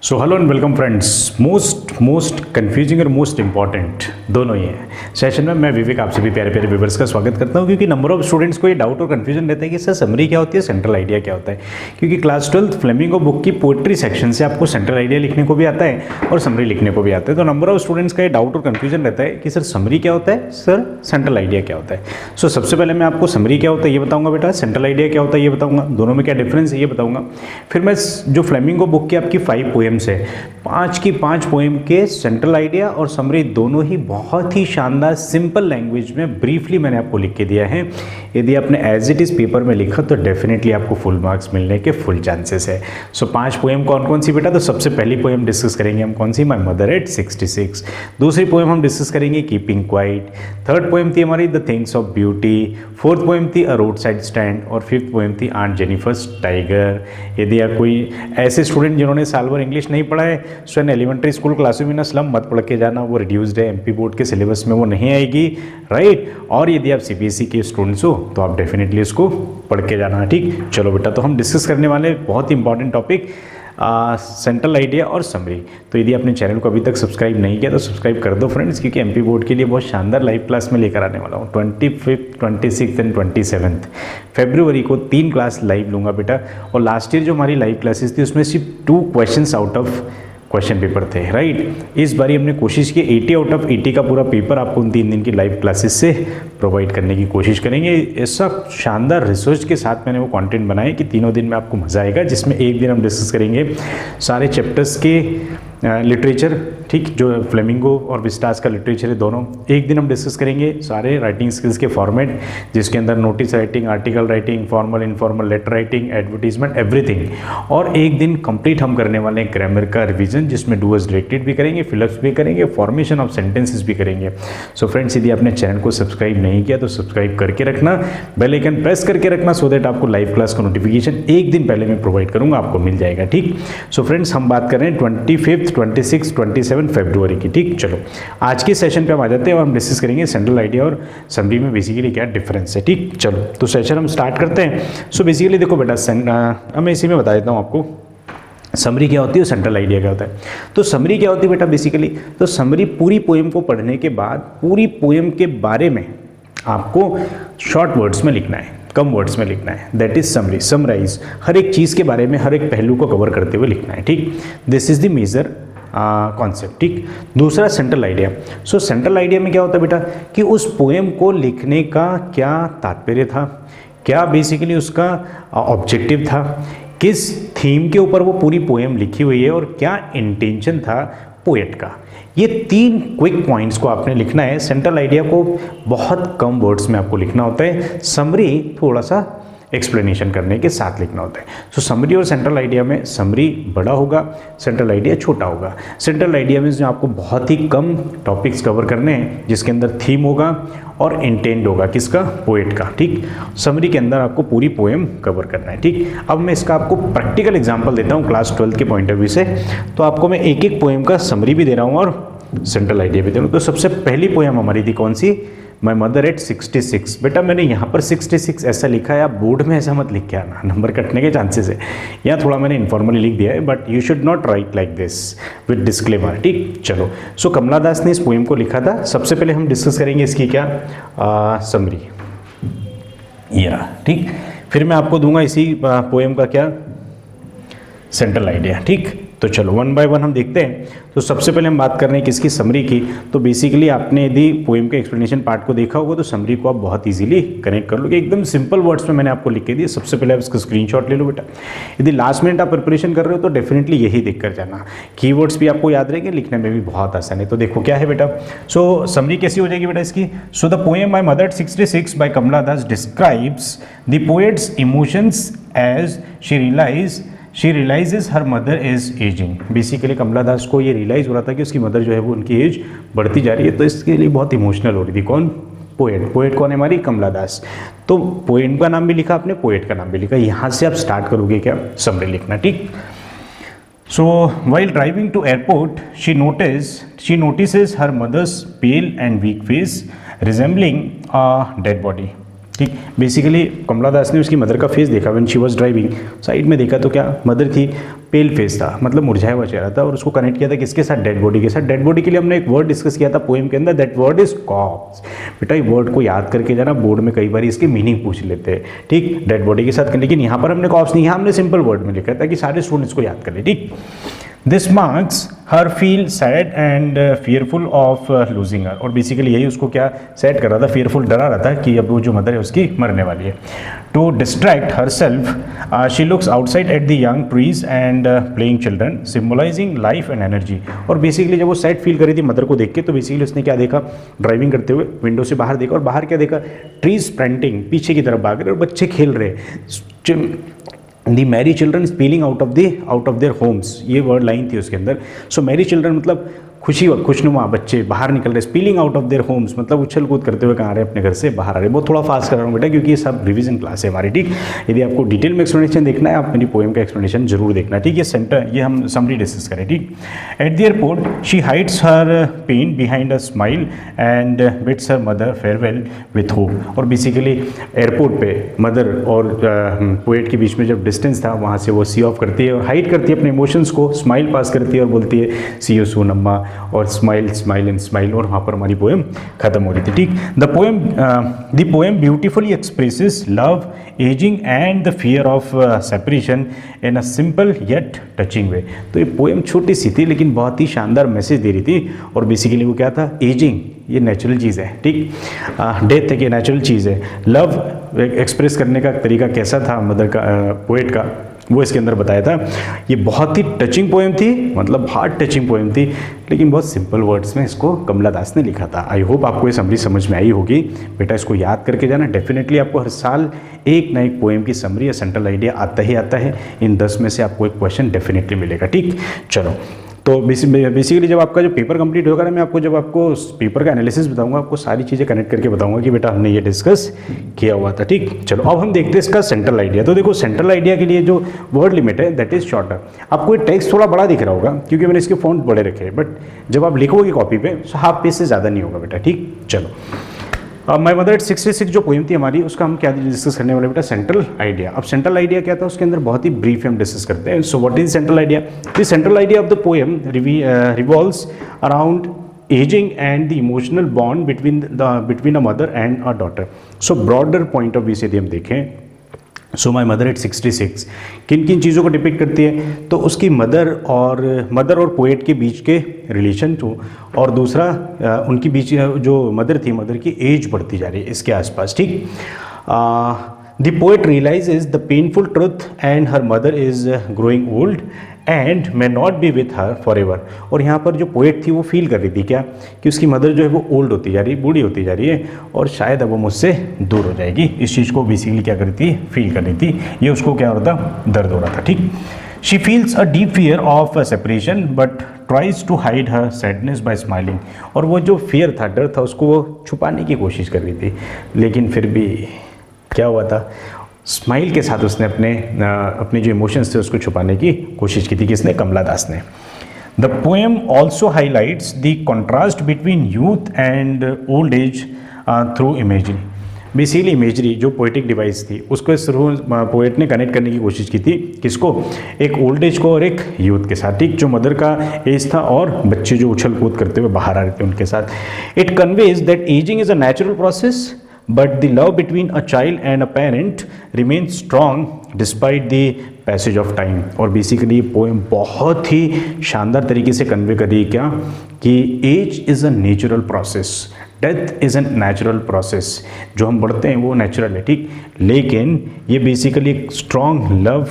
So hello and welcome friends. Most confusing और most important दोनों ही हैं सेशन में। मैं विवेक आप सभी प्यारे प्यारे व्यूअर्स का स्वागत करता हूं, क्योंकि नंबर ऑफ स्टूडेंट्स को ये डाउट और कंफ्यूजन रहता है कि सर समरी क्या होती है, सेंट्रल आइडिया क्या होता है। क्योंकि क्लास 12 फ्लेमिंगो बुक की पोएट्री सेक्शन से आपको सेंट्रल आइडिया लिखने को भी आता है और समरी लिखने को भी आता है। तो नंबर ऑफ स्टूडेंट्स का ये डाउट और कन्फ्यूजन रहता है कि सर समरी क्या होता है, सर सेंट्रल आइडिया क्या होता है। सो सबसे पहले मैं आपको समरी क्या होता है ये बताऊंगा बेटा, सेंट्रल आइडिया क्या होता है ये बताऊंगा, दोनों में क्या डिफरेंस है ये बताऊंगा। फिर मैं जो फ्लेमिंगो बुक की आपकी 5 पोएम्स है, 5 पोएम के सेंट्रल आइडिया और समरी दोनों ही बहुत ही शानदार सिंपल लैंग्वेज में ब्रीफली मैंने आपको लिख के दिया है। यदि आपने एज इट इज़ पेपर में लिखा तो डेफिनेटली आपको फुल मार्क्स मिलने के फुल चांसेस है। सो 5 पोएम कौन कौन सी बेटा, तो सबसे पहली पोएम डिस्कस करेंगे हम कौन सी, माई मदर एट 66। दूसरी पोएम हम डिस्कस करेंगे कीपिंग क्वाइट। थर्ड पोएम थी हमारी the things of beauty. Fourth poem थी अ रोड साइड स्टैंड। और फिफ्थ पोएम थी आंट जेनिफर्स टाइगर। यदि आप कोई ऐसे स्टूडेंट जिन्होंने साल भर इंग्लिश नहीं पढ़ा है, सो एलिमेंट्री स्कूल क्लासों में ना स्लम मत पढ़ के जाना, वो रिड्यूस्ड है, एमपी बोर्ड के सिलेबस में वो नहीं आएगी, राइट। और यदि आप सीबीएसई के स्टूडेंट्स हो तो आप डेफिनेटली इसको पढ़ के जाना, ठीक। चलो बेटा, तो हम डिस्कस करने वाले बहुत ही इंपॉर्टेंट टॉपिक सेंट्रल आइडिया और समरी। तो यदि आपने चैनल को अभी तक सब्सक्राइब नहीं किया तो सब्सक्राइब कर दो फ्रेंड्स, क्योंकि एमपी बोर्ड के लिए बहुत शानदार लाइव क्लास में लेकर आने वाला हूँ। 25, 26 एंड 27 फरवरी को 3 क्लास लाइव लूँगा बेटा। और लास्ट ईयर जो हमारी लाइव क्लासेस थी उसमें सिर्फ 2 questions out of question paper थे, राइट। इस बारी हमने कोशिश की 80 आउट ऑफ 80 का पूरा पेपर आपको उन 3 दिन की लाइव क्लासेस से प्रोवाइड करने की कोशिश करेंगे। ऐसा शानदार रिसर्च के साथ मैंने वो कंटेंट बनाया कि तीनों दिन में आपको मज़ा आएगा, जिसमें एक दिन हम डिस्कस करेंगे सारे चैप्टर्स के लिटरेचर, ठीक, जो फ्लेमिंगो और विस्टास का लिटरेचर है दोनों। एक दिन हम डिस्कस करेंगे सारे राइटिंग स्किल्स के फॉर्मेट, जिसके अंदर notice writing, article writing, formal informal letter writing, advertisement, everything. और एक दिन कंप्लीट हम करने वाले हैं ग्रामर का रिवीजन, जिसमें डूअर्स डायरेक्टेड भी करेंगे, फिलअप्स भी करेंगे, फॉर्मेशन ऑफ सेंटेंसेस भी करेंगे। सो फ्रेंड्स, यदि आपने चैनल को सब्सक्राइब नहीं किया तो सब्सक्राइब करके रखना, बेल आइकन प्रेस करके रखना, सो दैट आपको लाइव क्लास का नोटिफिकेशन एक दिन पहले मैं प्रोवाइड करूँगा, आपको मिल जाएगा, ठीक। सो फ्रेंड्स, हम बात कर रहे हैं 25, 26, 27 फरवरी की, ठीक। चलो आज के सेशन पे हम आ जाते हैं और हम डिस्कस करेंगे सेंट्रल आइडिया और समरी में बेसिकली क्या डिफरेंस है, ठीक। चलो तो सेशन हम स्टार्ट करते हैं। सो बेसिकली देखो बेटा, मैं इसी में बता देता हूँ आपको समरी क्या होती है और सेंट्रल आइडिया क्या होता है। तो समरी क्या होती है बेटा, बेसिकली तो समरी पूरी पोएम को पढ़ने के बाद पूरी पोएम के बारे में आपको शॉर्ट वर्ड्स में लिखना है, कम वर्ड्स में लिखना है, दैट इज समरी। समराइज हर एक चीज़ के बारे में, हर एक पहलू को कवर करते हुए लिखना है, ठीक। This is the major concept, ठीक। दूसरा central idea. So central idea में क्या होता है बेटा कि उस पोएम को लिखने का क्या तात्पर्य था, क्या बेसिकली उसका ऑब्जेक्टिव था, किस थीम के ऊपर वो पूरी पोएम लिखी हुई है और क्या इंटेंशन था पोएट का। ये 3 क्विक पॉइंट्स को आपने लिखना है। सेंट्रल आइडिया को बहुत कम वर्ड्स में आपको लिखना होता है, समरी थोड़ा सा एक्सप्लेनेशन करने के साथ लिखना होता है। सो समरी और सेंट्रल आइडिया में समरी बड़ा होगा, सेंट्रल आइडिया छोटा होगा। सेंट्रल आइडिया में जो आपको बहुत ही कम टॉपिक्स कवर करने हैं, जिसके अंदर थीम होगा और इंटेंट होगा किसका, पोएट का, ठीक। समरी के अंदर आपको पूरी पोएम कवर करना है, ठीक। अब मैं इसका आपको प्रैक्टिकल एग्जाम्पल देता हूँ क्लास 12 के पॉइंट ऑफ व्यू से। तो आपको मैं एक एक पोएम का समरी भी दे रहा हूँ और सेंट्रल आइडिया भी दे रहा हूँ। तो सबसे पहली पोएम हमारी थी कौन सी, माई मदर एट 66। बेटा मैंने यहाँ पर 66 ऐसा लिखा है, आप बोर्ड में ऐसा मत लिख के आना, नंबर कटने के चांसेस है। यहाँ थोड़ा मैंने इनफॉर्मली लिख दिया है, but you should not right like this with disclaimer, ठीक। चलो, सो कमला दास ने इस पोएम को लिखा था। सबसे पहले हम डिस्कस करेंगे इसकी क्या समरी, या ठीक। फिर मैं आपको दूंगा इसी पोएम का क्या सेंट्रल आइडिया, ठीक। तो चलो 1 बाय 1 हम देखते हैं। तो सबसे पहले हम बात कर रहे हैं किसकी, समरी की। तो बेसिकली आपने यदि पोएम के एक्सप्लेनेशन पार्ट को देखा होगा तो समरी को आप बहुत इजीली कनेक्ट कर लोगे, एकदम सिंपल वर्ड्स में मैंने आपको लिख के दिया। सबसे पहले आप इसका स्क्रीनशॉट ले लो बेटा। यदि लास्ट मिनट आप प्रिपरेशन कर रहे हो तो डेफिनेटली यही देख कर जाना, कीवर्ड्स भी आपको याद रहेंगे, लिखने में भी बहुत आसान है। तो देखो क्या है बेटा, सो समरी कैसी हो जाएगी बेटा इसकी। So the poem my mother 66 by Kamala Das describes the poet's emotions as she realizes her mother is aging. Basically Kamala Das को ये रियलाइज़ हो रहा था कि उसकी मदर जो है वो उनकी एज बढ़ती जा रही है, तो इसके लिए बहुत इमोशनल हो रही थी। कौन, पोएट कौन है हमारी, कमला दास। तो पोएम का नाम भी लिखा आपने, पोएट का नाम भी लिखा। यहाँ से आप स्टार्ट करोगे क्या, समरी लिखना, ठीक। So while driving to airport she notices her mother's pale and weak face resembling a dead body. ठीक। बेसिकली कमला दास ने उसकी मदर का फेस देखा when she was driving, side में देखा तो क्या मदर थी, पेल फेस था, मतलब मुरझाया हुआ चेहरा था, और उसको कनेक्ट किया था किसके साथ, डेड बॉडी के साथ। डेड बॉडी के लिए हमने एक वर्ड डिस्कस किया था पोएम के अंदर, दैट वर्ड इज कॉप्स। बेटा ये वर्ड को याद करके जाना, बोर्ड में कई बार इसकी मीनिंग पूछ लेते हैं, ठीक, डेड बॉडी के साथ, लेकिन यहाँ पर हमने कॉप्स नहीं, यहाँ हमने सिंपल वर्ड में लिखा था कि सारे स्टूडेंट्स को याद कर ले, ठीक। This marks her feel sad and fearful of losing her, और बेसिकली यही उसको क्या सैड कर रहा था, fearful डरा रहा था कि अब वो जो मदर है उसकी मरने वाली है। To distract herself she looks outside at the young trees and playing children symbolising life and energy. और बेसिकली जब वो सैड फील कर रही थी मदर को देख के, तो बेसिकली उसने क्या देखा, ड्राइविंग करते हुए विंडो से बाहर देखा, और बाहर क्या देखा, ट्रीज स्प्रेंटिंग, पीछे की तरफ भाग रहे और बच्चे खेल रहे, the merry children spilling out of their homes, ये वर्ड लाइन थी उसके अंदर। सो मैरी चिल्ड्रन मतलब खुशनुमा बच्चे बाहर निकल रहे, spilling out of their Holmes मतलब उछल कूद करते हुए कहाँ आ रहे हैं, अपने घर से बाहर आ रहे हैं। बहुत थोड़ा फास्ट कर रहा हूँ बेटा क्योंकि ये सब रिवीजन क्लास है हमारी, ठीक। यदि आपको डिटेल में एक्सप्लेनेशन देखना है आप मेरी पोएम का एक्सप्लेनेशन जरूर देखना, ठीक। ये सेंटर ये हम समरी डिस्कस करें, ठीक। At the airport she hides her pain behind a smile and bids her mother farewell with hope. और बेसिकली एयरपोर्ट पे मदर और पोएट के बीच में जब डिस्टेंस था वहाँ से वो सी ऑफ करती है और हाइड करती है अपने इमोशंस को, स्माइल पास करती है और बोलती है सी यू सून अम्मा, और स्माइल स्माइल एंड स्माइल, और वहाँ पर हमारी पोएम खत्म हो रही थी, ठीक। The poem beautifully expresses love, aging and the fear of separation in a simple yet touching way. तो ये पोएम छोटी सी थी लेकिन बहुत ही शानदार मैसेज दे रही थी, और बेसिकली वो क्या था, एजिंग ये नेचुरल चीज़ है, ठीक, डेथ है कि नेचुरल चीज़ है, लव एक्सप्रेस करने का तरीका कैसा था मदर का, पोएट का, वो इसके अंदर बताया था। ये बहुत ही टचिंग पोएम थी, मतलब हार्ट टचिंग पोएम थी, लेकिन बहुत सिंपल वर्ड्स में इसको कमला दास ने लिखा था। आई होप आपको ये समरी समझ में आई होगी। बेटा इसको याद करके जाना, डेफिनेटली आपको हर साल एक ना एक पोएम की समरी या सेंट्रल आइडिया आता ही आता है। इन 10 में से आपको एक क्वेश्चन डेफिनेटली मिलेगा, ठीक। चलो तो बेसिकली जब आपका जो पेपर कंप्लीट होगा ना, मैं आपको जब आपको पेपर का एनालिसिस बताऊंगा, आपको सारी चीज़ें कनेक्ट करके बताऊंगा कि बेटा हमने ये डिस्कस किया हुआ था, ठीक। चलो अब हम देखते हैं इसका सेंट्रल आइडिया। तो देखो सेंट्रल आइडिया के लिए जो वर्ड लिमिट है दैट इज शॉर्टर। आपको ये टेक्स्ट थोड़ा बड़ा दिख रहा होगा क्योंकि मैंने इसके फॉन्ट बड़े रखे हैं, बट जब आप लिखोगे कॉपी पे तो हाफ पेज से ज़्यादा नहीं होगा बेटा, ठीक। चलो अब माय मदर एट 66 जो पोएम थी हमारी, उसका हम क्या डिस्कस करने वाले बेटा, सेंट्रल आइडिया। अब सेंट्रल आइडिया क्या था उसके अंदर बहुत ही ब्रीफ हम डिस्कस करते हैं। So what is central idea? The central idea of the poem revolves around ageing and the emotional bond between a mother and a daughter. So broader point of view से यदि हम देखें, सो my mother eight 66 किन किन चीज़ों को depict करती है, तो उसकी मदर और पोएट के बीच के रिलेशन को, और दूसरा उनके बीच जो मदर थी, मदर की एज बढ़ती जा रही है इसके आसपास, ठीक। The poet realises the painful truth and her mother is growing old and may not be with her forever. और यहाँ पर जो पोएट थी वो फील कर रही थी क्या, कि उसकी मदर जो है वो ओल्ड होती जा रही है, बूढ़ी होती जा रही है, और शायद अब वो मुझसे दूर हो जाएगी। इस चीज़ को बेसिकली क्या कर रही थी, फील कर रही थी। ये उसको क्या हो रहा था, दर्द हो रहा था, ठीक। She feels a deep fear of separation but tries to hide her sadness by smiling. और वो जो फियर था, डर था, उसको वो छुपाने की कोशिश कर रही थी, लेकिन फिर भी क्या हुआ था, स्माइल के साथ उसने अपने जो इमोशंस थे उसको छुपाने की कोशिश की थी। किसने? कमला दास ने। The poem also highlights the contrast between youth and old age through imagery. Basically imagery जो पोएटिक डिवाइस थी उसको इस थ्रू पोएट ने कनेक्ट करने की कोशिश की थी। किसको? एक ओल्ड एज को और एक यूथ के साथ, ठीक, जो मदर का एज था और बच्चे जो उछल कूद करते हुए बाहर आ रहे थे उनके साथ। It conveys that ageing is a natural process but the love between a child and a parent remains strong despite the passage of time। और बेसिकली पोएम बहुत ही शानदार तरीके से कन्वे कर रही है क्या, कि age is a natural process, death is a natural process. जो हम बढ़ते हैं वो नेचुरल है, ठीक, लेकिन ये बेसिकली एक स्ट्रॉन्ग लव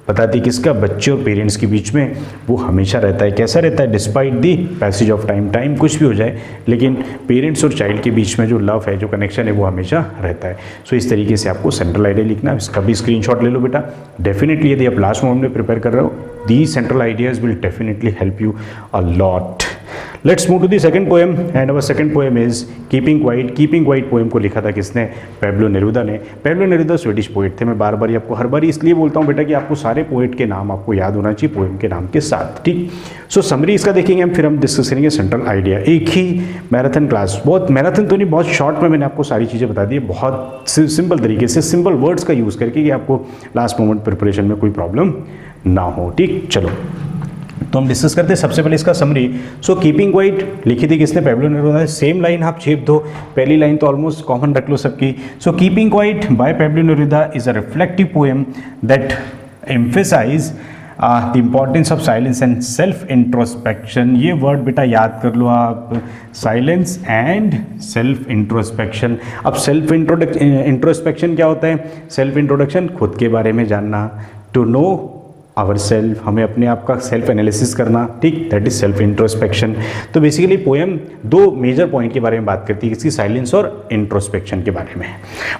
बताती किसका, बच्चे और पेरेंट्स के बीच में वो हमेशा रहता है। कैसा रहता है? Despite the passage of time, time कुछ भी हो जाए लेकिन पेरेंट्स और चाइल्ड के बीच में जो लव है, जो कनेक्शन है, वो हमेशा रहता है। सो इस तरीके से आपको सेंट्रल आइडिया लिखना है। इसका भी स्क्रीनशॉट ले लो बेटा। डेफिनेटली यदि आप लास्ट मोमेंट में प्रिपेयर कर रहे हो, the central ideas will definitely help you a lot. Let's move to the second poem and our second poem is keeping quiet. Keeping quiet poem को लिखा था किसने? पैब्लो नेरुदा ने। पैब्लो नेरुदा स्वीडिश पोएट थे। मैं बार बार आपको हर बार इसलिए बोलता हूँ बेटा कि आपको सारे पोएट के नाम आपको याद होना चाहिए पोएम के नाम के साथ, ठीक। सो समरी इसका देखेंगे हम, फिर हम डिस्कस करेंगे सेंट्रल आइडिया। एक ही मैराथन क्लास, बहुत मैराथन तो नहीं, बहुत शॉर्ट में मैंने आपको सारी चीज़ें बता दी, बहुत सिंपल तरीके से, सिंपल वर्ड्स का यूज़ करके कि आपको लास्ट मोमेंट प्रिपरेशन में कोई प्रॉब्लम ना हो, ठीक। चलो तो हम डिस्कस करते हैं सबसे पहले इसका समरी। सो कीपिंग क्वाइट लिखी थी किसने? पैब्लो नेरुदा ने। सेम लाइन आप छेप दो, पहली लाइन तो ऑलमोस्ट कॉमन रख लो सबकी। So keeping quiet by Pablo Neruda is a reflective poem that emphasise the importance of silence and self introspection. ये वर्ड बेटा याद कर लो आप, साइलेंस एंड सेल्फ इंट्रोस्पेक्शन। अब सेल्फ इंट्रोस्पेक्शन क्या होता है? सेल्फ इंट्रोडक्शन, खुद के बारे में जानना, टू नो आवर सेल्फ, हमें अपने आप का सेल्फ एनालिसिस करना, ठीक, दैट इज सेल्फ इंट्रोस्पेक्शन। तो बेसिकली पोएम दो मेजर पॉइंट के बारे में बात करती है, इसकी साइलेंस और इंट्रोस्पेक्शन के बारे में।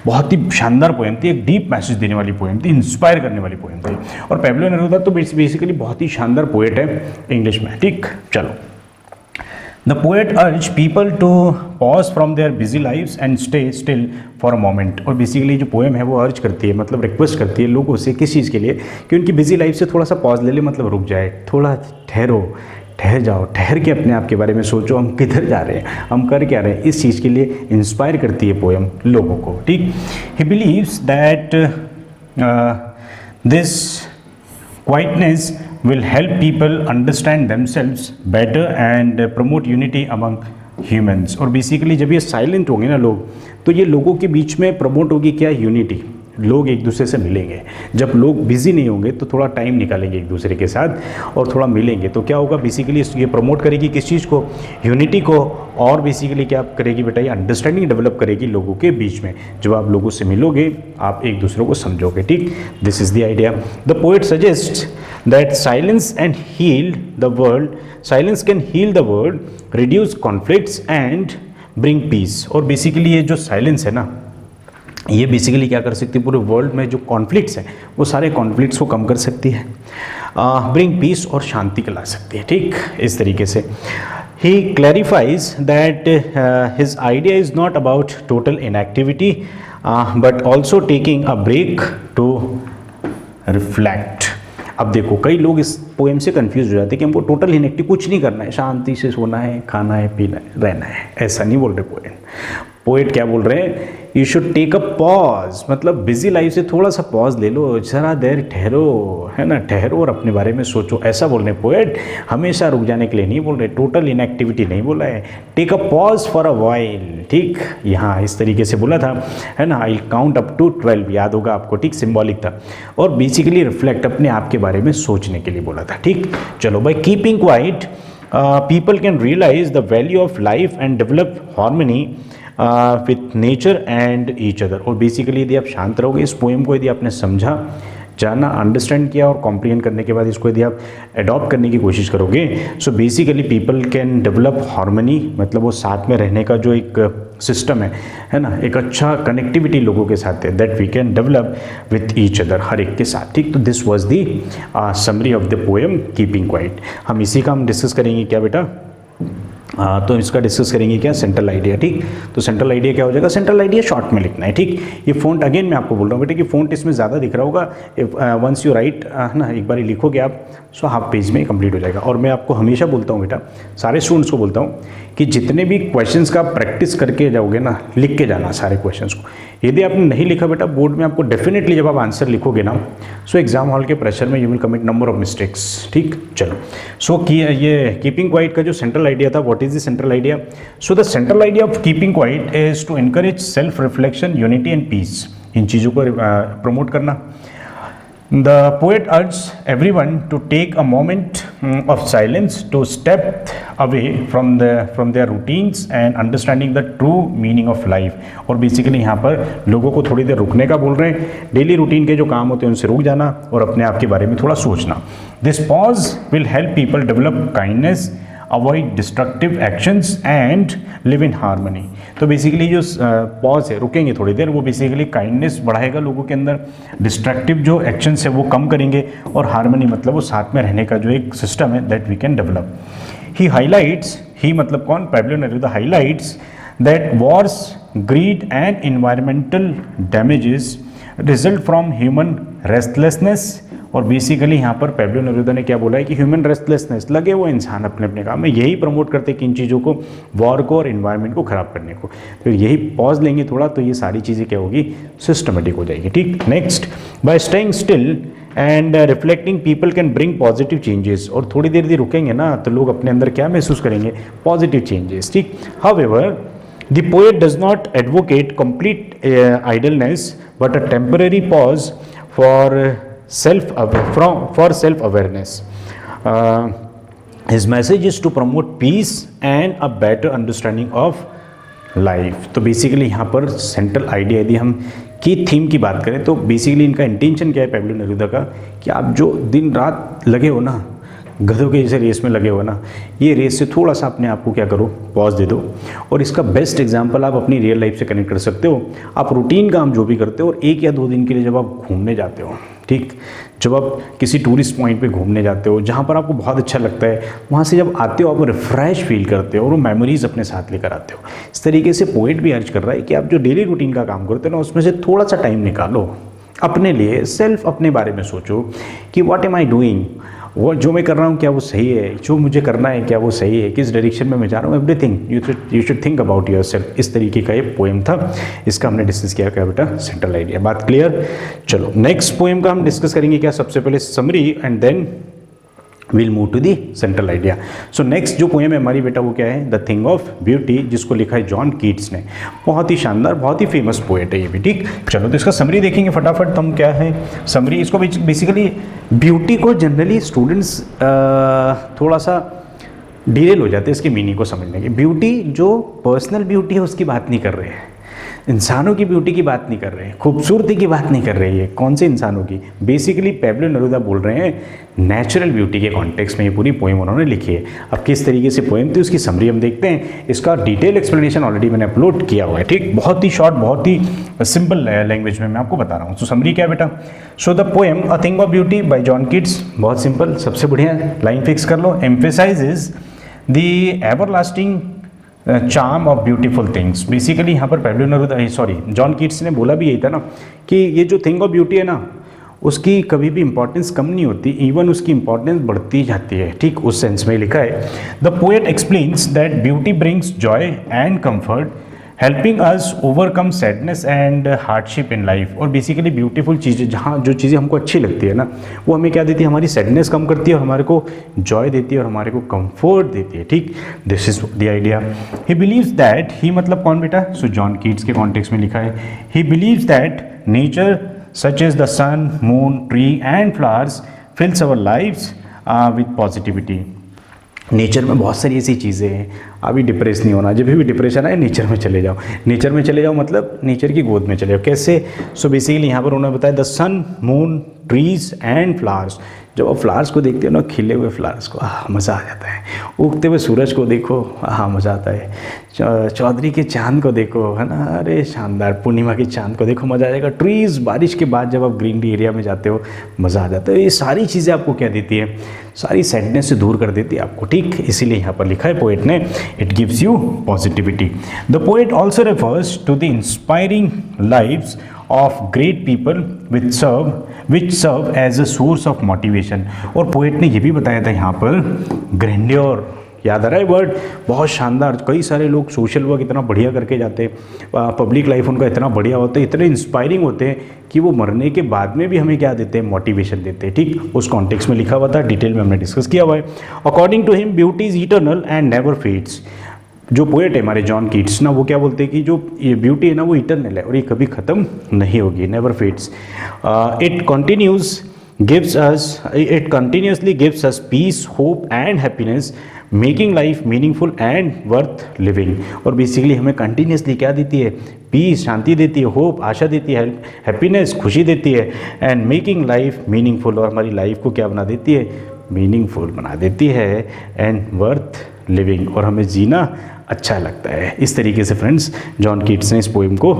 बहुत ही शानदार पोएम थी, एक डीप मैसेज देने वाली पोएम थी, इंस्पायर करने वाली पोएम थी। और पैब्लो नेरुदा तो बेसिकली बहुत ही शानदार पोएट है इंग्लिश में, ठीक। चलो, the poet urge people to pause from their busy lives and stay still for a moment. और बेसिकली जो पोएम है वो अर्ज करती है, मतलब रिक्वेस्ट करती है लोगों से, किस चीज़ के लिए? कि उनकी बिजी लाइफ से थोड़ा सा पॉज ले ले, मतलब रुक जाए, थोड़ा ठहरो, ठहर जाओ, ठहर के अपने आप के बारे में सोचो, हम किधर जा रहे हैं, हम कर क्या रहे हैं। इस चीज़ के लिए इंस्पायर करती है पोएम लोगों को, ठीक। ही believes that this quietness will help people understand themselves better and promote unity among humans। और बेसिकली जब ये साइलेंट होंगे ना लोग, तो ये लोगों के बीच में प्रमोट होगी क्या? यूनिटी। लोग एक दूसरे से मिलेंगे। जब लोग बिजी नहीं होंगे तो थोड़ा टाइम निकालेंगे एक दूसरे के साथ और थोड़ा मिलेंगे, तो क्या होगा? बेसिकली ये प्रमोट करेगी किस चीज़ को? यूनिटी को। और बेसिकली क्या करेगी बेटा? ये अंडरस्टैंडिंग डेवलप करेगी लोगों के बीच में। जब आप लोगों से मिलोगे आप एक दूसरे को समझोगे, ठीक। This is the idea. The poet suggest that silence and heal the world, silence can heal the world, reduce conflicts and bring peace. और बेसिकली ये जो साइलेंस है ना, ये बेसिकली क्या कर सकती है? पूरे वर्ल्ड में जो कॉन्फ्लिक्ट्स हैं वो सारे कॉन्फ्लिक्ट्स को कम कर सकती है, ब्रिंग पीस और शांति ला सकती है, ठीक। इस तरीके से ही clarifies that his idea is not about total inactivity but also taking a break to reflect. अब देखो, कई लोग इस पोएम से कंफ्यूज हो जाते हैं कि हमको टोटल इनएक्टिव कुछ नहीं करना है, शांति से सोना है, खाना है, पीना है, रहना है। ऐसा नहीं बोल रहे पोएट क्या बोल रहे हैं? You should take a pause, मतलब बिजी लाइफ से थोड़ा सा पॉज ले लो, जरा देर ठहरो, है ना, ठहरो और अपने बारे में सोचो। ऐसा बोल रहे पोएट, हमेशा रुक जाने के लिए नहीं बोल रहे, टोटल इनएक्टिविटी नहीं बोला है, take a pause for a while, ठीक। यहाँ इस तरीके से बोला था, है ना, आई काउंट अप टू 12, याद होगा आपको, ठीक, सिम्बॉलिक था। और बेसिकली रिफ्लेक्ट, अपने आप के बारे में सोचने के लिए बोला था, ठीक। चलो, by keeping quiet people can realise the value of life and develop harmony with nature and each other. और बेसिकली यदि आप शांत रहोगे, इस पोएम को यदि आपने समझा, जाना, अंडरस्टैंड किया और कॉम्प्रिहेंड करने के बाद इसको यदि आप अडॉप्ट करने की कोशिश करोगे, so basically people can develop harmony, मतलब वो साथ में रहने का जो एक सिस्टम है ना, एक अच्छा कनेक्टिविटी लोगों के साथ है, that we can develop with each other, हर एक के साथ, ठीक। तो this was the summary of the poem keeping quiet. हम इसी का हम डिस्कस करेंगे क्या बेटा? तो इसका डिस्कस करेंगे क्या? सेंट्रल आइडिया, ठीक। तो सेंट्रल आइडिया क्या हो जाएगा? सेंट्रल आइडिया शॉर्ट में लिखना है, ठीक। ये फ़ॉन्ट अगेन मैं आपको बोल रहा हूँ बेटा कि फ़ॉन्ट इसमें ज़्यादा दिख रहा होगा, वंस यू राइट ना, एक बार लिखोगे आप, सो हाफ पेज में कंप्लीट हो जाएगा। और मैं आपको हमेशा बोलता हूँ बेटा, सारे स्टूडेंट्स को बोलता हूँ कि जितने भी क्वेश्चंस का प्रैक्टिस करके जाओगे ना, लिख के जाना सारे क्वेश्चंस को। यदि आपने नहीं लिखा बेटा, बोर्ड में आपको डेफिनेटली जब आप आंसर लिखोगे ना, सो एग्जाम हॉल के प्रेशर में you will commit number of mistakes, ठीक। चलो, सो ये कीपिंग क्वाइट का जो सेंट्रल आइडिया था, what is the central idea? So the central idea of keeping quiet is to encourage self reflection, unity and peace. इन चीज़ों को promote करना। The poet urges everyone to take a moment of silence to step away from their routines and understanding the true meaning of life। और basically यहाँ पर लोगों को थोड़ी देर रुकने का बोल रहे हैं, डेली रूटीन के जो काम होते हैं उनसे रुक जाना और अपने आप के बारे में थोड़ा सोचना। This pause will help people develop kindness, avoid destructive actions and live in harmony. तो बेसिकली जो पॉज है, रुकेंगे थोड़ी देर, वो बेसिकली काइंडनेस बढ़ाएगा लोगों के अंदर, डिस्ट्रक्टिव जो एक्शंस है वो कम करेंगे, और हार्मनी मतलब वो साथ में रहने का जो एक सिस्टम है that we can develop. He highlights he मतलब कौन, Pablo Neruda highlights that wars, greed and environmental damages result from human restlessness. और बेसिकली यहाँ पर पैब्लो नेरूदा ने क्या बोला है कि ह्यूमन रेस्टलेसनेस, लगे वो इंसान अपने अपने काम में, यही प्रमोट करते कि इन चीज़ों को, वॉर को और इन्वायरमेंट को ख़राब करने को। तो यही पॉज लेंगे थोड़ा तो ये सारी चीज़ें क्या होगी, सिस्टमेटिक हो जाएगी। ठीक, next, bye staying still and reflecting people can bring positive changes. और थोड़ी देर भी रुकेंगे ना तो लोग अपने अंदर क्या महसूस करेंगे, पॉजिटिव चेंजेस। ठीक, however the poet does not advocate complete idleness but a temporary pause for self awareness. His message is to promote peace and a better understanding of life. तो बेसिकली यहाँ पर सेंट्रल आइडिया यदि हम की theme की बात करें तो बेसिकली इनका इंटेंशन क्या है पैब्लो नेरूदा का, कि आप जो दिन रात लगे हो ना, गधों के जैसे रेस में लगे हो ना, ये रेस से थोड़ा सा अपने आप को क्या करो, पॉज दे दो। और इसका बेस्ट एग्जांपल आप अपनी रियल लाइफ से कनेक्ट कर सकते हो। आप रूटीन काम जो भी करते हो और 1 या 2 दिन के लिए जब आप घूमने जाते हो, ठीक, जब आप किसी टूरिस्ट पॉइंट पे घूमने जाते हो जहाँ पर आपको बहुत अच्छा लगता है, वहाँ से जब आते हो आप रिफ्रेश फील करते हो और वो मेमोरीज अपने साथ लेकर आते हो। इस तरीके से पोएट भी अर्ज कर रहा है कि आप जो डेली रूटीन का काम करते हो ना, उसमें से थोड़ा सा टाइम निकालो अपने लिए, सेल्फ अपने बारे में सोचो कि व्हाट एम आई डूइंग, वो जो मैं कर रहा हूँ क्या वो सही है, जो मुझे करना है क्या वो सही है, किस डायरेक्शन में मैं जा रहा हूँ, everything you should think about your self. इस तरीके का ये पोएम था, इसका हमने डिस्कस किया क्या बेटा, सेंट्रल आइडिया। बात क्लियर। चलो नेक्स्ट पोएम का हम डिस्कस करेंगे क्या, सबसे पहले summary and then will move to the central idea. So next जो पोएम है हमारी बेटा वो क्या है, द थिंग ऑफ ब्यूटी, जिसको लिखा है जॉन कीट्स ने। बहुत ही शानदार, बहुत ही फेमस पोएट है ये भी। ठीक, चलो तो इसका समरी देखेंगे फटाफट हम, क्या है समरी। इसको बेसिकली ब्यूटी को जनरली स्टूडेंट्स थोड़ा सा डिरेल हो जाते हैं इसकी मीनिंग को समझने की। ब्यूटी जो पर्सनल ब्यूटी है उसकी बात नहीं कर रहे हैं, इंसानों की ब्यूटी की बात नहीं कर रहे हैं, खूबसूरती की बात नहीं कर रहे हैं। कौन से इंसानों की, बेसिकली पैब्लो नेरूदा बोल रहे हैं नेचुरल ब्यूटी के कॉन्टेक्स्ट में ये पूरी पोएम उन्होंने लिखी है। अब किस तरीके से पोएम थी उसकी समरी हम देखते हैं। इसका डिटेल एक्सप्लेनेशन ऑलरेडी मैंने अपलोड किया हुआ है। ठीक, बहुत ही शॉर्ट, बहुत ही सिंपल लैंग्वेज में मैं आपको बता रहा हूँ। तो समरी क्या है बेटा, so the poem a thing of beauty by John Keats, बहुत सिंपल, सबसे बढ़िया लाइन फिक्स कर लो, emphasizes the everlasting charm of beautiful things. Basically यहाँ पर Pablo Neruda, sorry John Keats ने बोला भी यही था ना कि ये जो थिंग ऑफ ब्यूटी है ना, उसकी कभी भी इंपॉर्टेंस कम नहीं होती, इवन उसकी इंपॉर्टेंस बढ़ती जाती है। ठीक, उस सेंस में लिखा है, the poet explains that beauty brings Joy and comfort, helping us overcome sadness and hardship in life. और बेसिकली ब्यूटीफुल चीज़ें, जहाँ जो चीज़ें हमको अच्छी लगती है ना, वो हमें क्या देती है, हमारी सैडनेस कम करती है और हमारे को जॉय देती है और हमारे को कंफर्ट देती है। ठीक, this is the idea. He believes that, he मतलब कौन बेटा, सो जॉन कीट्स के कॉन्टेक्स्ट में लिखा है, he believes that nature such as the sun, moon, tree and flowers fills our lives with positivity. Nature में बहुत सारी ऐसी चीज़ें हैं, अभी डिप्रेस नहीं होना, जब भी डिप्रेशन आए नेचर में चले जाओ, नेचर में चले जाओ मतलब नेचर की गोद में चले जाओ। कैसे, सो बेसिकली यहाँ पर उन्होंने बताया the sun, moon, trees and flowers. जब आप फ्लावर्स को देखते हो ना, खिले हुए फ्लावर्स को, मज़ा आ जाता है। उगते हुए सूरज को देखो, मज़ा आता है। चौधरी के चांद को देखो, है ना, अरे शानदार। पूर्णिमा के चांद को देखो, मज़ा आ जाएगा। ट्रीज़, बारिश के बाद जब आप ग्रीनरी एरिया में जाते हो, मज़ा आ जाता है। ये सारी चीज़ें आपको क्या देती है, सारी सैडनेस से दूर कर देती है आपको। ठीक, इसीलिए यहाँ पर लिखा है पोएट ने, it gives you positivity. The poet also refers to the inspiring lives of great people which serve as a source of motivation। और पोएट ने ये भी बताया था यहाँ पर ग्रैंडियर, याद आ रहा है वर्ड, बहुत शानदार। कई सारे लोग सोशल वर्क इतना बढ़िया करके जाते हैं, पब्लिक लाइफ उनका इतना बढ़िया होता है, इतने इंस्पायरिंग होते हैं कि वो मरने के बाद में भी हमें क्या देते हैं, मोटिवेशन देते हैं। ठीक, उस कॉन्टेक्स्ट में लिखा हुआ था, डिटेल में हमने डिस्कस किया हुआ है। According to him beauty is eternal and never fades. जो पोएट है हमारे जॉन कीट्स ना, वो क्या बोलते हैं कि जो ये ब्यूटी है ना, वो इटर्नल है और ये कभी ख़त्म नहीं होगी, never fades. It continuously gives us piece, hope and happiness, making life meaningful and worth living. और बेसिकली हमें कंटिन्यूसली क्या देती है, पीस, शांति देती है, होप, आशा देती है, हैप्पीनेस, खुशी देती है, एंड मेकिंग लाइफ मीनिंगफुल, और हमारी लाइफ को क्या बना देती है, मीनिंगफुल बना देती है, एंड वर्थ लिविंग, और हमें जीना अच्छा लगता है। इस तरीके से फ्रेंड्स जॉन कीट्स ने इस पोएम को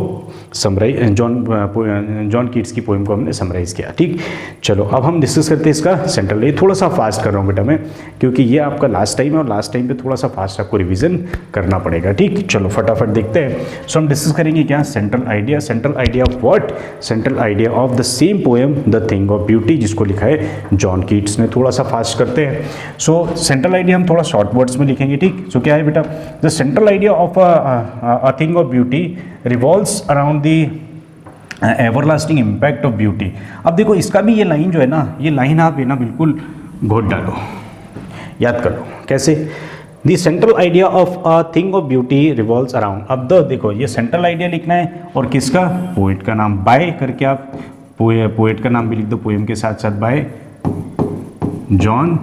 जॉन कीट्स की पोएम को हमने समराइज किया। ठीक, चलो अब हम डिस्कस करते हैं इसका सेंट्रल। ये थोड़ा सा फास्ट कर रहा हूँ बेटा मैं, क्योंकि ये आपका लास्ट टाइम है और लास्ट टाइम पे थोड़ा सा फास्ट आपको रिवीजन करना पड़ेगा। ठीक, चलो फटाफट देखते हैं। सो हम डिस्कस करेंगे क्या, central idea. Central idea of what? Central idea of the same poem the thing of beauty, जिसको लिखा है जॉन कीट्स ने। थोड़ा सा फास्ट करते हैं। सो सेंट्रल आइडिया हम थोड़ा शॉर्ट वर्ड्स में लिखेंगे। ठीक, सो क्या है बेटा, the central idea of a thing of beauty revolves around the everlasting impact of beauty. अब देखो इसका भी ये लाइन जो है ना, ये लाइन आप है ना बिल्कुल घोट डालो, याद कर लो कैसे। The central idea of a thing of beauty revolves around. अब देखो ये सेंट्रल आइडिया लिखना है और किसका, पोएट का नाम, बाय करके आप पोएट का नाम भी लिख दो पोएम के साथ साथ, बाय जॉन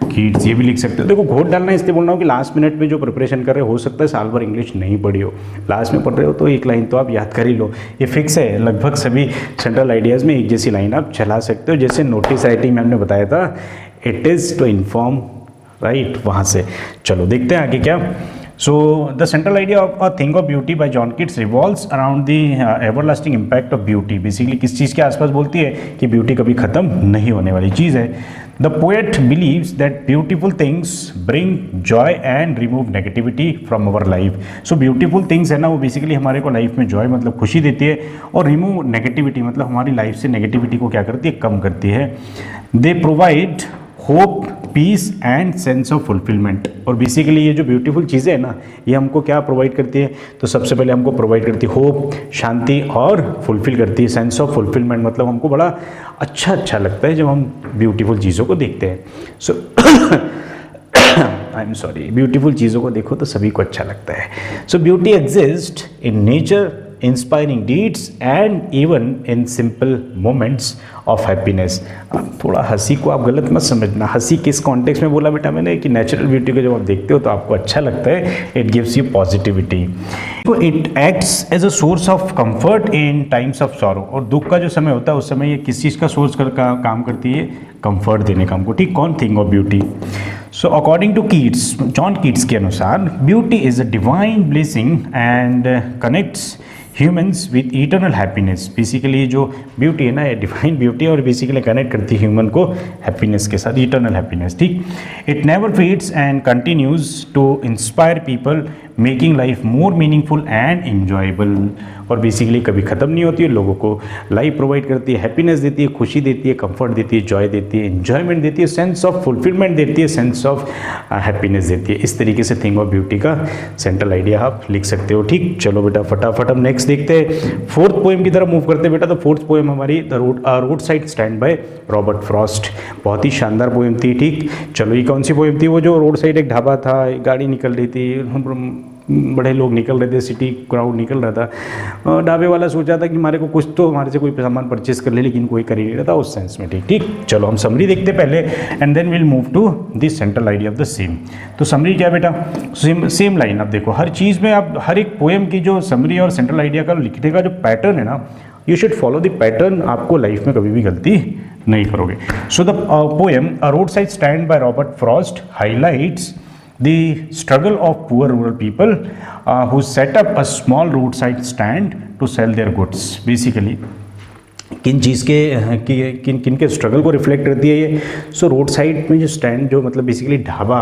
कीट्स, ये भी लिख सकते हो। देखो घोट डालना इसलिए बोल रहा हूँ कि लास्ट मिनट में जो प्रिपरेशन कर रहे हो सकता है साल भर इंग्लिश नहीं पढ़ी हो, लास्ट में पढ़ रहे हो तो एक लाइन तो आप याद कर ही लो। ये फिक्स है, लगभग सभी सेंट्रल आइडियाज़ में एक जैसी लाइन आप चला सकते हो। जैसे नोटिस राइटिंग में हमने बताया था, it is to inform, right, वहाँ से। चलो देखते हैं आगे क्या। So the central idea of a thing of beauty by John Keats revolves around the everlasting impact of beauty. Basically किस चीज़ के आसपास बोलती है कि ब्यूटी कभी ख़त्म नहीं होने वाली चीज़ है। The poet believes that beautiful things bring joy and remove negativity from our life. So beautiful things है ना, वो बेसिकली हमारे को लाइफ में जॉय मतलब खुशी देती है, और रिमूव नेगेटिविटी मतलब हमारी लाइफ से नेगेटिविटी को क्या करती है, कम करती है। They provide hope, peace and sense of fulfilment. और बेसिकली ये जो ब्यूटीफुल चीज़ें हैं ना, ये हमको क्या प्रोवाइड करती है, तो सबसे पहले हमको प्रोवाइड करती है होप, शांति, और फुलफिल करती है सेंस ऑफ फुलफिलमेंट। मतलब हमको बड़ा अच्छा लगता है जब हम ब्यूटीफुल चीज़ों को देखते हैं। सो आई एम सॉरी, ब्यूटीफुल चीज़ों को देखो तो सभी को अच्छा लगता है। सो beauty exist in nature, inspiring deeds and even in simple moments of happiness. थोड़ा हंसी को आप गलत मत समझना, हंसी किस कॉन्टेक्स्ट में बोला बेटा मैंने, कि नेचुरल ब्यूटी को जब आप देखते हो तो आपको अच्छा लगता है, इट गिव्स यू पॉजिटिविटी। तो it acts as a source of comfort in times of sorrow. और दुख का जो समय होता है उस समय ये किस चीज़ का सोर्स काम करती है, कंफर्ट देने का हमको। ठीक, कौन, thing of beauty. So according to Keats, John Keats के अनुसार, beauty is a divine blessing and connects humans with eternal happiness. Basically जो ब्यूटी है ना, ये डिवाइन ब्यूटी है और बेसिकली कनेक्ट करती है ह्यूमन को हैप्पीनेस के साथ, इटर्नल हैप्पीनेस। ठीक, it never fades and continues to inspire people, making life more meaningful and enjoyable. और बेसिकली कभी ख़त्म नहीं होती है, लोगों को लाइफ प्रोवाइड करती है, हैप्पीनेस देती है, खुशी देती है, कंफर्ट देती है, जॉय देती है, एंजॉयमेंट देती है, सेंस ऑफ फुलफिलमेंट देती है, सेंस ऑफ हैप्पीनेस देती है। इस तरीके से थिंग ऑफ ब्यूटी का सेंट्रल आइडिया आप लिख सकते हो। ठीक, चलो बेटा फटाफट हम नेक्स्ट देखते हैं, फोर्थ पोएम की तरफ मूव करते हैं बेटा। तो फोर्थ पोएम हमारी the road side stand by Robert Frost. बहुत ही शानदार पोएम थी। ठीक, चलो ये कौन सी पोएम थी, वो जो रोड साइड एक ढाबा था, गाड़ी निकल रही थी, बड़े लोग निकल रहे थे, सिटी क्राउड निकल रहा था, ढाबे वाला सोचा था कि हमारे को कुछ तो हमारे से कोई सामान परचेस कर ले, लेकिन कोई कर ही नहीं रहा था उस सेंस में। ठीक, चलो हम समरी देखते पहले and then will move to this central idea of the same. तो समरी क्या बेटा, सेम लाइन। अब देखो हर चीज़ में आप हर एक पोएम की जो समरी और सेंट्रल आइडिया का लिखने का जो पैटर्न है ना, you should follow the pattern, आपको लाइफ में कभी भी गलती नहीं करोगे। सो the poem a road side stand by Robert Frost highlights the struggle of poor rural people who set up a small roadside stand to sell their goods. Basically किन चीज़ के किन के स्ट्रगल को रिफ्लेक्ट करती है ये। सो रोड साइड में जो स्टैंड, जो मतलब बेसिकली ढाबा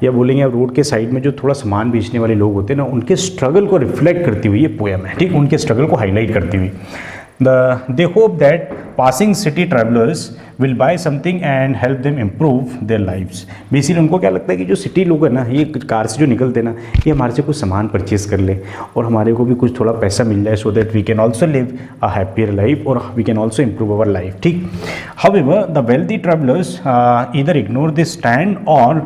या बोलेंगे आप रोड के साइड में जो थोड़ा सामान बेचने वाले लोग होते हैं ना, उनके स्ट्रगल को रिफ्लेक्ट करती हुई ये पोएम है। ठीक, उनके स्ट्रगल को हाईलाइट करती हुई। They hope that passing city travelers will buy something and help them improve their lives. Basically उनको क्या लगता है कि जो सिटी लोग हैं ना, ये कार से जो निकलते हैं ना, ये हमारे से कुछ सामान परचेज कर ले और हमारे को भी कुछ थोड़ा पैसा मिल जाए, so that we can also live a happier life और we can also improve our life. ठीक, however the wealthy travellers either ignore this stand और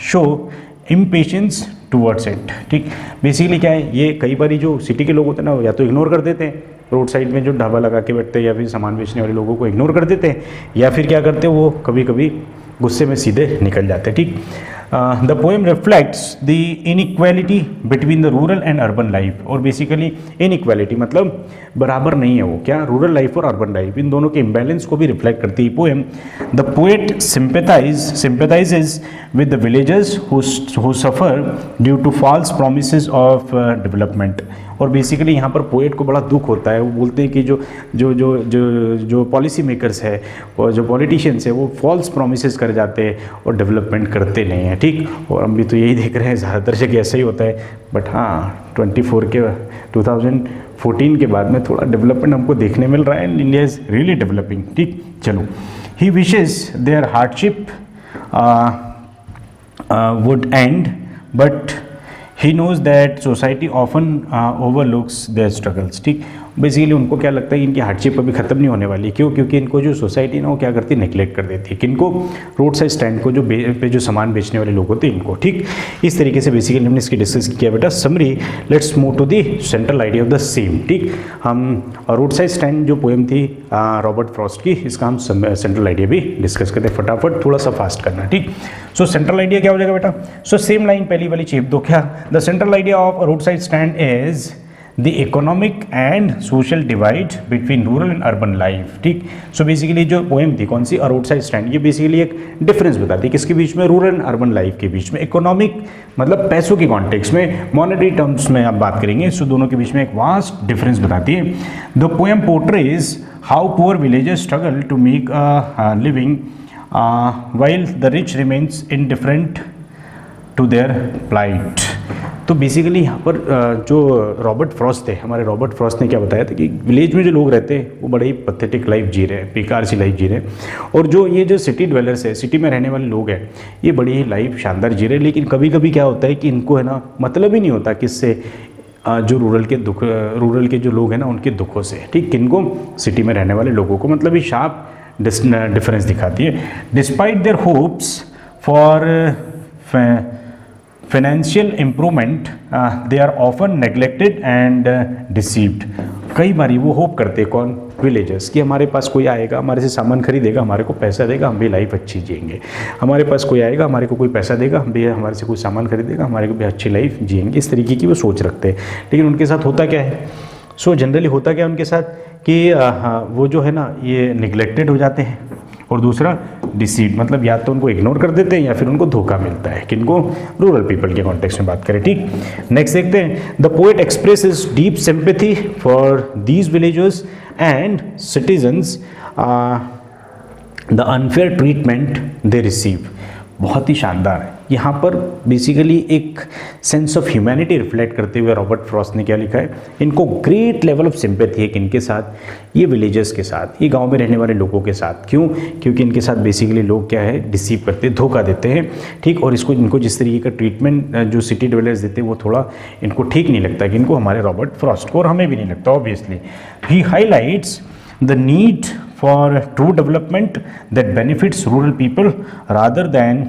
शो इम्पेशेंस टूवर्ड्स इट। ठीक, बेसिकली क्या है, ये कई बार जो सिटी के लोग होते हैं ना, या तो इग्नोर कर देते हैं, रोड साइड में जो ढाबा लगा के बैठते हैं या फिर सामान बेचने वाले लोगों को इग्नोर कर देते हैं, या फिर क्या करते हैं वो कभी कभी गुस्से में सीधे निकल जाते हैं। ठीक, the poem reflects the inequality between the rural and urban life. और बेसिकली इनइक्वालिटी मतलब बराबर नहीं है वो, क्या रूरल लाइफ और अर्बन लाइफ, इन दोनों के इम्बैलेंस को भी रिफ्लेक्ट करती है poem. The poet sympathizes with the villagers who suffer due to false promises of development. और बेसिकली यहाँ पर पोएट को बड़ा दुख होता है, वो बोलते हैं कि जो पॉलिसी मेकर्स है और जो पॉलिटिशियंस है वो फॉल्स प्रोमिसेस कर जाते हैं और डेवलपमेंट करते नहीं हैं, ठीक। और हम भी तो यही देख रहे हैं, ज़्यादातर जगह ऐसा ही होता है। बट हाँ 2014 के बाद में थोड़ा डेवलपमेंट हमको देखने मिल रहा है and India is really developing, ठीक। चलो, he wishes their hardship would end, but he knows that society often overlooks their struggles, ठीक। बेसिकली उनको क्या लगता है कि इनकी हार्डशिप अभी ख़त्म नहीं होने वाली, क्यों? क्योंकि इनको जो सोसाइटी ना वो क्या करती है, नेगलेक्ट कर देती है किनको, रोड साइड स्टैंड को, जो पे जो सामान बेचने वाले लोग होते हैं इनको, ठीक। इस तरीके से बेसिकली हमने इसकी डिस्कस किया बेटा summary. Let's move to the central idea of the same, ठीक। हम रोड साइड स्टैंड जो पोएम थी रॉबर्ट फ्रॉस्ट की, इसका हम सेंट्रल आइडिया भी डिस्कस करते हैं। फटाफट थोड़ा सा फास्ट करना, ठीक। सो सेंट्रल आइडिया क्या हो जाएगा बेटा? सो सेम लाइन पहली वाली चेप दो, क्या? The central idea of road side stand is the economic and social divide between rural and urban life, ठीक। सो बेसिकली जो पोएम थी कौन सी, रोड साइड स्टैंड, ये बेसिकली एक डिफरेंस बताती है किसके बीच में, रूरल एंड अर्बन लाइफ के बीच में। इकोनॉमिक मतलब पैसों के कॉन्टेक्स्ट में, मॉनेटरी टर्म्स में आप बात करेंगे, सो दोनों के बीच में एक वास्ट डिफरेंस बताती है। The poem portrays how poor villagers struggle to make a living while the rich remains indifferent to their plight। तो बेसिकली यहाँ पर जो रॉबर्ट फ्रॉस्ट थे, हमारे रॉबर्ट फ्रॉस्ट ने क्या बताया था कि विलेज में जो लोग रहते हैं वो बड़े ही पथेटिक लाइफ जी रहे हैं, बेकार सी लाइफ जी रहे हैं। और जो ये जो सिटी ड्वेलर्स है, सिटी में रहने वाले लोग हैं, ये बड़ी ही लाइफ शानदार जी रहे हैं। लेकिन कभी कभी क्या होता है कि इनको है ना मतलब ही नहीं होता किससे, जो रूरल के जो लोग हैं ना उनके दुखों से, ठीक। किनको? सिटी में रहने वाले लोगों को, मतलब ये शार्प डिफरेंस दिखाती है। Despite their hopes for financial improvement they are often neglected and deceived. कई बार वो होप करते हैं, कौन? विलेजर्स, कि हमारे पास कोई आएगा, हमारे से सामान खरीदेगा, हमारे को पैसा देगा, हम भी लाइफ अच्छी जिएंगे। हमारे पास कोई आएगा, हमारे को कोई पैसा देगा, हम भी हमारे से कोई सामान खरीदेगा, हमारे को भी अच्छी लाइफ जिएंगे। इस तरीके की वो सोच रखते हैं। लेकिन उनके साथ होता क्या है? सो जनरली होता क्या उनके साथ कि वो जो है ना ये निगलेक्टेड हो जाते हैं, और दूसरा डिसीव, मतलब या तो उनको इग्नोर कर देते हैं या फिर उनको धोखा मिलता है। किनको? रूरल पीपल के कॉन्टेक्स्ट में बात करें, ठीक। नेक्स्ट देखते हैं। The poet expresses deep sympathy for these villagers and citizens the unfair treatment they receive. बहुत ही शानदार है। यहाँ पर बेसिकली एक सेंस ऑफ ह्यूमैनिटी रिफ्लेक्ट करते हुए रॉबर्ट फ्रॉस्ट ने क्या लिखा है, इनको ग्रेट लेवल ऑफ सिंपैथी है किनके साथ, ये विलेजर्स के साथ, ये गांव में रहने वाले लोगों के साथ। क्यों? क्योंकि इनके साथ बेसिकली लोग क्या है, डिसीव करते हैं, धोखा देते हैं, ठीक। और इनको जिस तरीके का ट्रीटमेंट जो सिटी डेवलपर्स देते हैं वो थोड़ा इनको ठीक नहीं लगता, कि इनको हमारे रॉबर्ट फ्रॉस्ट को, और हमें भी नहीं लगता obviously. He highlights the need for true development that benefits rural people rather than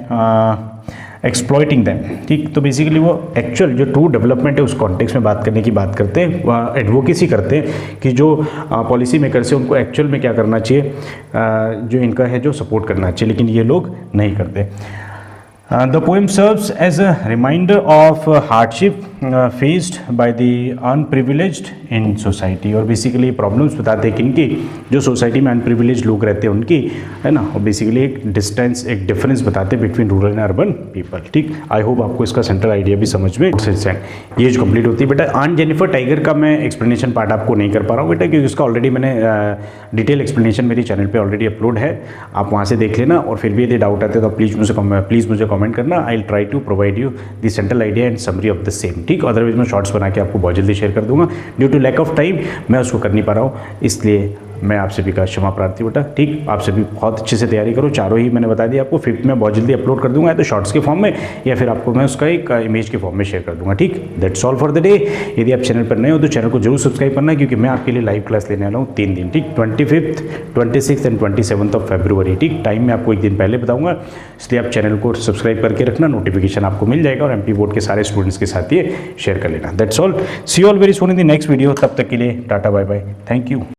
exploiting them, ठीक। तो बेसिकली वो एक्चुअल जो ट्रू डेवलपमेंट है उस कॉन्टेक्स्ट में बात करने की बात करते हैं, वह एडवोकेसी करते हैं कि जो पॉलिसी मेकर्स है उनको एक्चुअल में क्या करना चाहिए, जो इनका है जो सपोर्ट करना चाहिए, लेकिन ये लोग नहीं करते। The poem serves as a reminder of hardship faced by the unprivileged in society। और बेसिकली प्रॉब्लम्स बताते हैं किनकी, जो सोसाइटी में अनप्रिविलेज लोग रहते हैं उनकी, है ना। और बेसिकली एक डिस्टेंस, एक डिफरेंस बताते हैं between rural and urban people, ठीक। आई होप आपको इसका सेंट्रल आइडिया भी समझ में ये जो कंप्लीट होती है। बेटा ऑन जेनिफर टाइगर का मैं एक्सप्लेनेशन पार्ट आपको नहीं कर पा रहा हूँ बेटा, क्योंकि उसका ऑलरेडी मैंने डिटेल एक्सप्लेनेशन मेरी चैनल पर ऑलरेडी अपलोड है, आप वहाँ से देख लेना। और फिर भी यदि डाउट आते तो प्लीज़ मुझे कमेंट करना। I will try to provide you the central idea and summary of the same, ठीक। अदरवाइज मैं शॉर्ट्स बना के आपको बहुत जल्दी शेयर कर दूंगा। Due to lack of time मैं उसको कर नहीं पा रहा हूँ, इसलिए मैं आपसे भी क्षमा प्रार्थी बेटा, ठीक। आप सभी बहुत अच्छे से तैयारी करो, चारों ही मैंने बता दिया आपको। फिफ्थ में बहुत जल्दी अपलोड कर दूंगा, या तो शॉर्ट्स के फॉर्म में या फिर आपको मैं उसका एक इमेज के फॉर्म में शेयर कर दूंगा, ठीक। That's all for the day. यदि आप चैनल पर नए हो तो चैनल को जरूर सब्सक्राइब करना, क्योंकि मैं आपके लिए लाइव क्लास लेने वाला हूँ 3 दिन, ठीक। 25th, 26th and 27th of February, ठीक। टाइम मैं आपको एक दिन पहले बताऊँगा, इसलिए आप चैनल को सब्सक्राइब करके रखना, नोटिफिकेशन आपको मिल जाएगा, और MP बोर्ड के सारे स्टूडेंट्स के साथ ये शेयर कर लेना। That's all, see all very soon in the next video. तब तक के लिए tata bye bye, thank you.